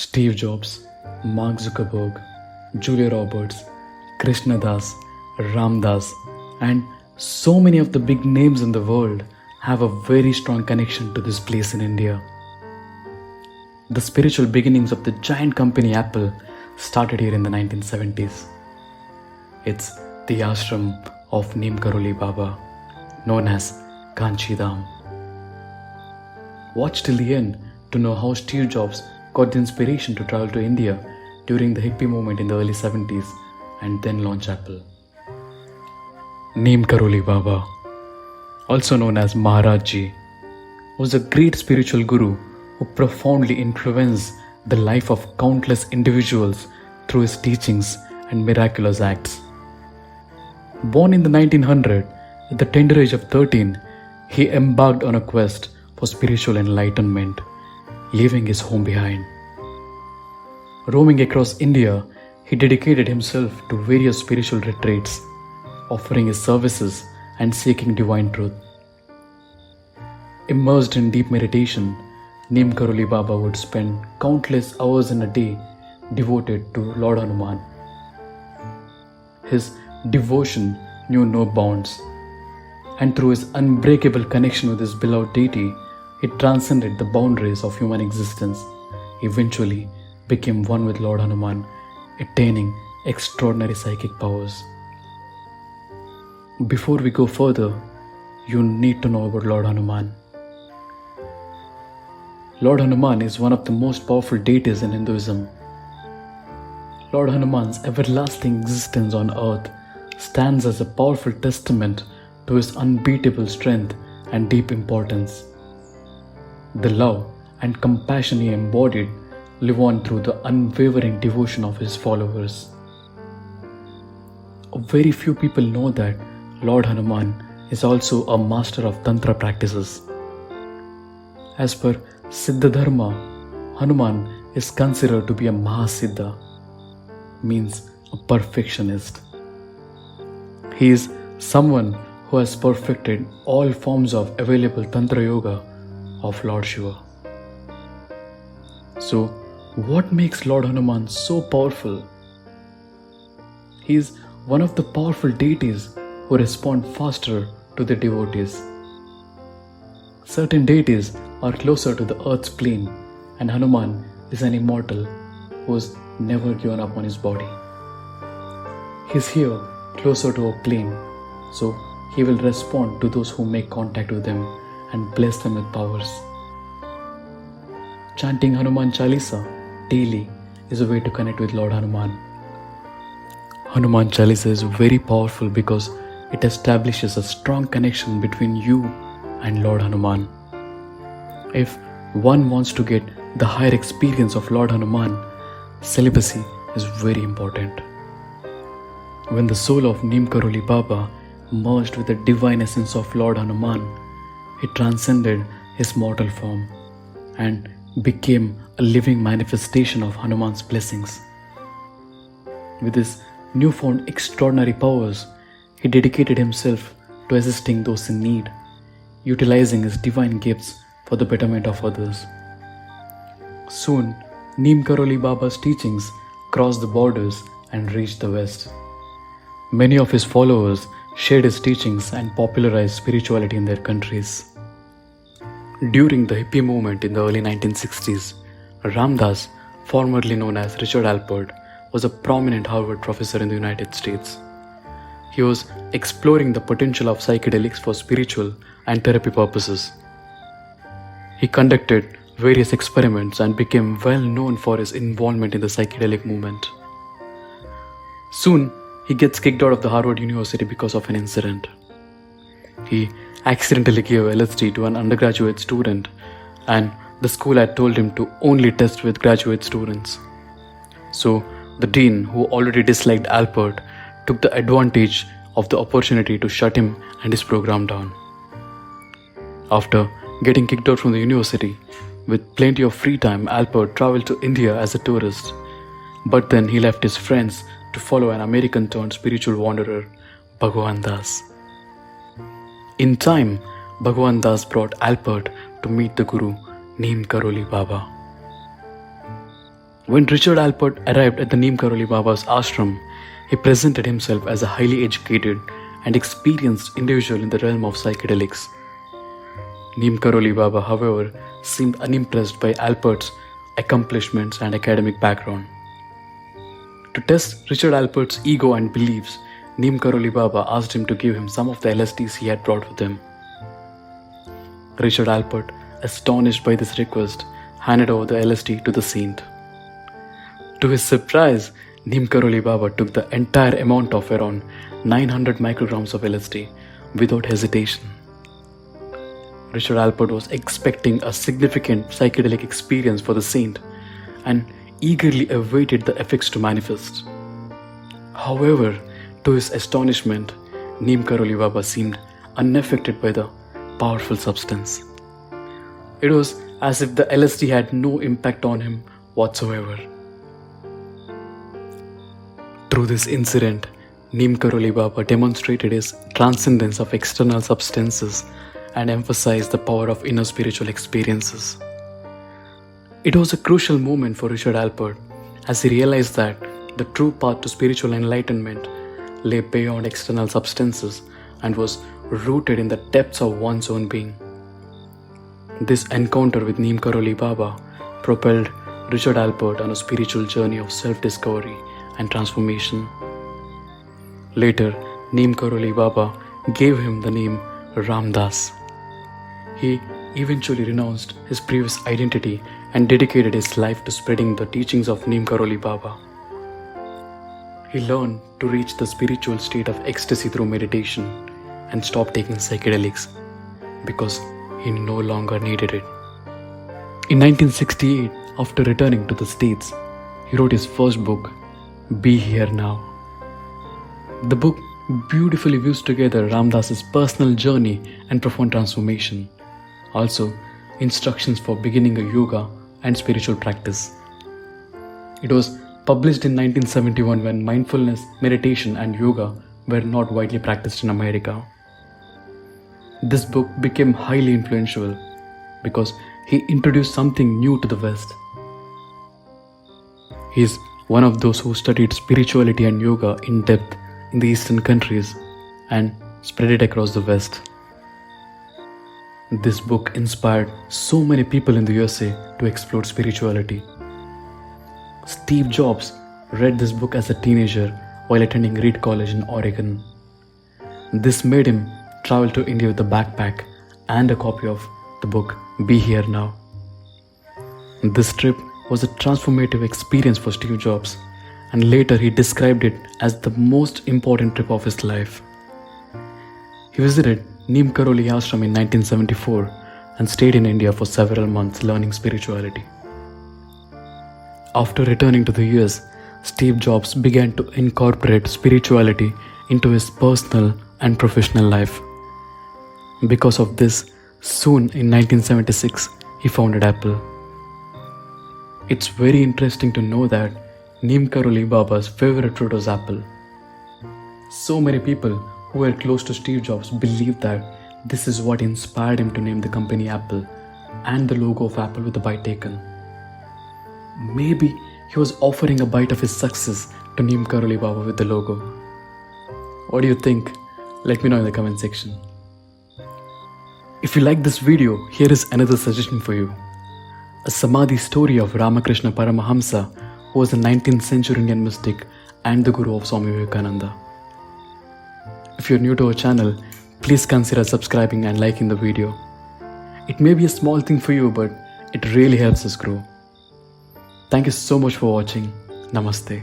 Steve Jobs, Mark Zuckerberg, Julia Roberts, Krishna Das, Ram Das, and so many of the big names in the world have a very strong connection to this place in India. The spiritual beginnings of the giant company Apple started here in the 1970s. It's the ashram of Neem Karoli Baba, known as Kanchi Dham. Watch till the end to know how Steve Jobs got the inspiration to travel to India during the hippie movement in the early 70s and then launch Apple. Neem Karoli Baba, also known as Maharaj Ji, was a great spiritual guru who profoundly influenced the life of countless individuals through his teachings and miraculous acts. Born in the 1900s, at the tender age of 13, he embarked on a quest for spiritual enlightenment, leaving his home behind. Roaming across India, he dedicated himself to various spiritual retreats, offering his services and seeking divine truth. Immersed in deep meditation, Neem Karoli Baba would spend countless hours in a day devoted to Lord Hanuman. His devotion knew no bounds, and through his unbreakable connection with his beloved deity, he transcended the boundaries of human existence, eventually became one with Lord Hanuman, attaining extraordinary psychic powers. Before we go further, you need to know about Lord Hanuman. Lord Hanuman is one of the most powerful deities in Hinduism. Lord Hanuman's everlasting existence on earth stands as a powerful testament to his unbeatable strength and deep importance. The love and compassion he embodied live on through the unwavering devotion of his followers. Very few people know that Lord Hanuman is also a master of Tantra practices. As per Siddha Dharma, Hanuman is considered to be a Mahasiddha, means a perfectionist. He is someone who has perfected all forms of available Tantra Yoga of Lord Shiva. So, what makes Lord Hanuman so powerful? He is one of the powerful deities who respond faster to their devotees. Certain deities are closer to the earth's plane, and Hanuman is an immortal who has never given up on his body. He is here closer to a plane, so he will respond to those who make contact with him and bless them with powers. Chanting Hanuman Chalisa daily is a way to connect with Lord Hanuman. Hanuman Chalisa is very powerful because it establishes a strong connection between you and Lord Hanuman. If one wants to get the higher experience of Lord Hanuman, celibacy is very important. When the soul of Neem Karoli Baba merged with the divine essence of Lord Hanuman, he transcended his mortal form and became a living manifestation of Hanuman's blessings. With his newfound extraordinary powers, he dedicated himself to assisting those in need, utilizing his divine gifts for the betterment of others. Soon, Neem Karoli Baba's teachings crossed the borders and reached the West. Many of his followers shared his teachings and popularized spirituality in their countries. During the hippie movement in the early 1960s, Ram Das, formerly known as Richard Alpert, was a prominent Harvard professor in the United States. He was exploring the potential of psychedelics for spiritual and therapy purposes. He conducted various experiments and became well known for his involvement in the psychedelic movement. Soon, he gets kicked out of the Harvard University because of an incident. He accidentally gave LSD to an undergraduate student, and the school had told him to only test with graduate students. So, the dean, who already disliked Alpert, took the advantage of the opportunity to shut him and his program down. After getting kicked out from the university, with plenty of free time, Alpert traveled to India as a tourist. But then he left his friends to follow an American-turned spiritual wanderer, Bhagwan Das. In time, Bhagwan Das brought Alpert to meet the Guru, Neem Karoli Baba. When Richard Alpert arrived at the Neem Karoli Baba's ashram, he presented himself as a highly educated and experienced individual in the realm of psychedelics. Neem Karoli Baba, however, seemed unimpressed by Alpert's accomplishments and academic background. To test Richard Alpert's ego and beliefs, Neem Karoli Baba asked him to give him some of the LSDs he had brought with him. Richard Alpert, astonished by this request, handed over the LSD to the saint. To his surprise, Neem Karoli Baba took the entire amount of around 900 micrograms of LSD without hesitation. Richard Alpert was expecting a significant psychedelic experience for the saint and eagerly awaited the effects to manifest. However, to his astonishment, Neem Karoli Baba seemed unaffected by the powerful substance. It was as if the LSD had no impact on him whatsoever. Through this incident, Neem Karoli Baba demonstrated his transcendence of external substances and emphasized the power of inner spiritual experiences. It was a crucial moment for Richard Alpert as he realized that the true path to spiritual enlightenment lay beyond external substances and was rooted in the depths of one's own being. This encounter with Neem Karoli Baba propelled Richard Alpert on a spiritual journey of self-discovery and transformation. Later, Neem Karoli Baba gave him the name Ramdas. He eventually renounced his previous identity and dedicated his life to spreading the teachings of Neem Karoli Baba. He learned to reach the spiritual state of ecstasy through meditation and stopped taking psychedelics because he no longer needed it. In 1968, after returning to the States, he wrote his first book, Be Here Now. The book beautifully weaves together Ramdas's personal journey and profound transformation. Also, instructions for beginning a yoga and spiritual practice. It was published in 1971 when mindfulness, meditation and yoga were not widely practiced in America. This book became highly influential because he introduced something new to the West. He is one of those who studied spirituality and yoga in depth in the Eastern countries and spread it across the West. This book inspired so many people in the USA to explore spirituality. Steve Jobs read this book as a teenager while attending Reed College in Oregon. This made him travel to India with a backpack and a copy of the book Be Here Now. This trip was a transformative experience for Steve Jobs, and later he described it as the most important trip of his life. He visited Neem Karoli Ashram in 1974 and stayed in India for several months learning spirituality. After returning to the US, Steve Jobs began to incorporate spirituality into his personal and professional life. Because of this, soon in 1976, he founded Apple. It's very interesting to know that Neem Karoli Baba's favorite fruit was apple. So many people who were close to Steve Jobs believed that this is what inspired him to name the company Apple and the logo of Apple with a bite taken. Maybe he was offering a bite of his success to Neem Karoli Baba with the logo. What do you think? Let me know in the comment section. If you like this video, here is another suggestion for you. A Samadhi story of Ramakrishna Paramahamsa, who was a 19th century Indian mystic and the guru of Swami Vivekananda. If you're new to our channel, please consider subscribing and liking the video. It may be a small thing for you, but it really helps us grow. Thank you so much for watching. Namaste.